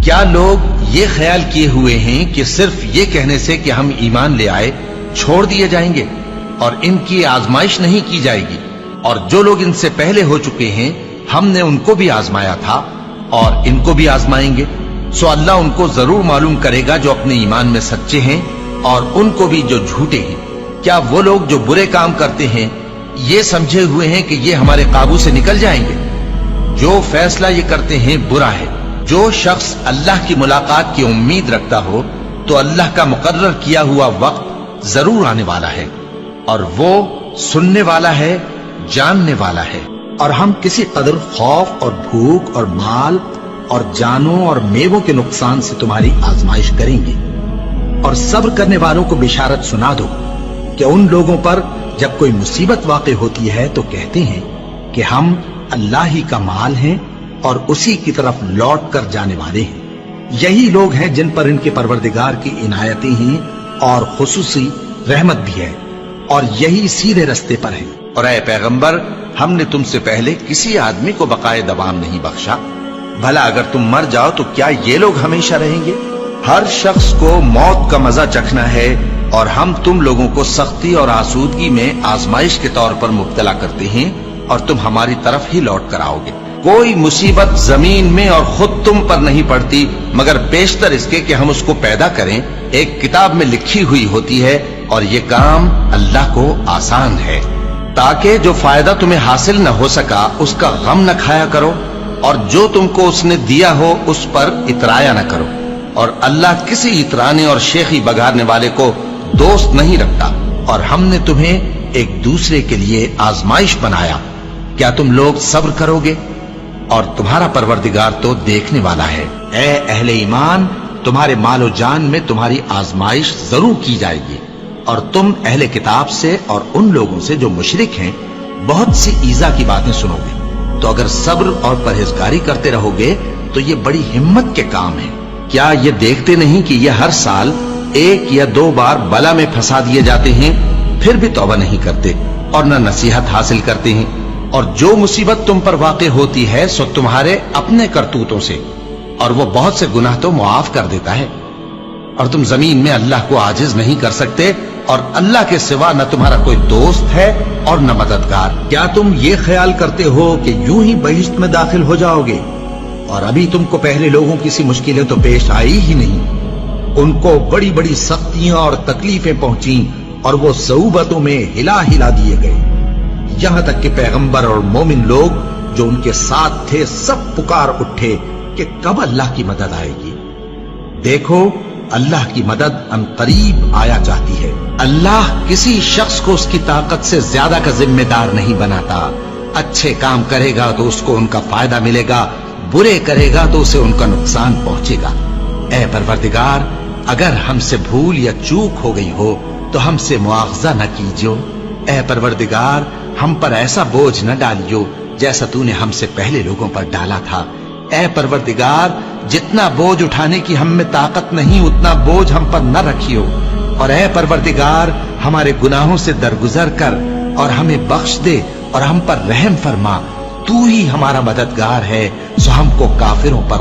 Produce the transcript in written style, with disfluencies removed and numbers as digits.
کیا لوگ یہ خیال کیے ہوئے ہیں کہ صرف یہ کہنے سے کہ ہم ایمان لے آئے چھوڑ دیے جائیں گے اور ان کی آزمائش نہیں کی جائے گی؟ اور جو لوگ ان سے پہلے ہو چکے ہیں ہم نے ان کو بھی آزمایا تھا اور ان کو بھی آزمائیں گے، سو اللہ ان کو ضرور معلوم کرے گا جو اپنے ایمان میں سچے ہیں اور ان کو بھی جو جھوٹے ہیں۔ کیا وہ لوگ جو برے کام کرتے ہیں یہ سمجھے ہوئے ہیں کہ یہ ہمارے قابو سے نکل جائیں گے؟ جو فیصلہ یہ کرتے ہیں برا ہے۔ جو شخص اللہ کی ملاقات کی امید رکھتا ہو تو اللہ کا مقرر کیا ہوا وقت ضرور آنے والا ہے، اور وہ سننے والا ہے، جاننے والا ہے۔ اور ہم کسی قدر خوف اور بھوک اور مال اور جانوں اور میووں کے نقصان سے تمہاری آزمائش کریں گے، اور صبر کرنے والوں کو بشارت سنا دو کہ ان لوگوں پر جب کوئی مصیبت واقع ہوتی ہے تو کہتے ہیں کہ ہم اللہ ہی کا مال ہیں اور اسی کی طرف لوٹ کر جانے والے ہیں۔ یہی لوگ ہیں جن پر ان کے پروردگار کی عنایتیں ہیں اور خصوصی رحمت بھی ہے، اور یہی سیدھے رستے پر ہیں۔ اور اے پیغمبر، ہم نے تم سے پہلے کسی آدمی کو بقائے دوام نہیں بخشا، بھلا اگر تم مر جاؤ تو کیا یہ لوگ ہمیشہ رہیں گے؟ ہر شخص کو موت کا مزہ چکھنا ہے، اور ہم تم لوگوں کو سختی اور آسودگی میں آزمائش کے طور پر مبتلا کرتے ہیں، اور تم ہماری طرف ہی لوٹ کر آؤ گے۔ کوئی مصیبت زمین میں اور خود تم پر نہیں پڑتی مگر بیشتر اس کے کہ ہم اس کو پیدا کریں ایک کتاب میں لکھی ہوئی ہوتی ہے، اور یہ کام اللہ کو آسان ہے، تاکہ جو فائدہ تمہیں حاصل نہ ہو سکا اس کا غم نہ کھایا کرو، اور جو تم کو اس نے دیا ہو اس پر اترایا نہ کرو۔ اور اللہ کسی اترانے اور شیخی بگاڑنے والے کو دوست نہیں رکھتا، اور ہم نے تمہیں ایک دوسرے کے لیے آزمائش بنایا، کیا تم لوگ صبر کرو گے؟ اور تمہارا پروردگار تو دیکھنے والا ہے۔ اے اہل ایمان، تمہارے مال و جان میں تمہاری آزمائش ضرور کی جائے گی، اور تم اہل کتاب سے اور ان لوگوں سے جو مشرک ہیں بہت سی ایذا کی باتیں سنو گے، تو اگر صبر اور پرہیزگاری کرتے رہو گے تو یہ بڑی ہمت کے کام ہے۔ کیا یہ دیکھتے نہیں کہ یہ ہر سال 1 یا 2 بار بلا میں پھنسا دیے جاتے ہیں، پھر بھی توبہ نہیں کرتے اور نہ نصیحت حاصل کرتے ہیں؟ اور جو مصیبت تم پر واقع ہوتی ہے سو تمہارے اپنے کرتوتوں سے، اور وہ بہت سے گناہ تو معاف کر دیتا ہے، اور تم زمین میں اللہ کو عاجز نہیں کر سکتے، اور اللہ کے سوا نہ تمہارا کوئی دوست ہے اور نہ مددگار۔ کیا تم یہ خیال کرتے ہو کہ یوں ہی بہشت میں داخل ہو جاؤ گے، اور ابھی تم کو پہلے لوگوں کی سی مشکلیں تو پیش آئی ہی نہیں؟ ان کو بڑی بڑی سختیاں اور تکلیفیں پہنچیں، اور وہ صعوبتوں میں ہلا ہلا دیے گئے، یہاں تک کہ پیغمبر اور مومن لوگ جو ان کے ساتھ تھے سب پکار اٹھے کہ کب اللہ کی مدد آئے گی۔ دیکھو، اللہ کی مدد ان قریب آیا چاہتی ہے۔ اللہ کسی شخص کو اس کی طاقت سے زیادہ کا ذمہ دار نہیں بناتا۔ اچھے کام کرے گا تو اس کو ان کا فائدہ ملے گا، برے کرے گا تو اسے ان کا نقصان پہنچے گا۔ اے پروردگار، اگر ہم سے بھول یا چوک ہو گئی ہو تو ہم سے مواخذہ نہ کیجو۔ اے پروردگار، ہم پر ایسا بوجھ نہ ڈالیو جیسا تو نے ہم سے پہلے لوگوں پر ڈالا تھا۔ اے پروردگار، جتنا بوجھ اٹھانے کی ہم میں طاقت نہیں اتنا بوجھ ہم پر نہ رکھیو، اور اے پروردگار ہمارے گناہوں سے درگزر کر اور ہمیں بخش دے اور ہم پر رحم فرما۔ تو ہی ہمارا مددگار ہے، سو ہم کو کافروں پر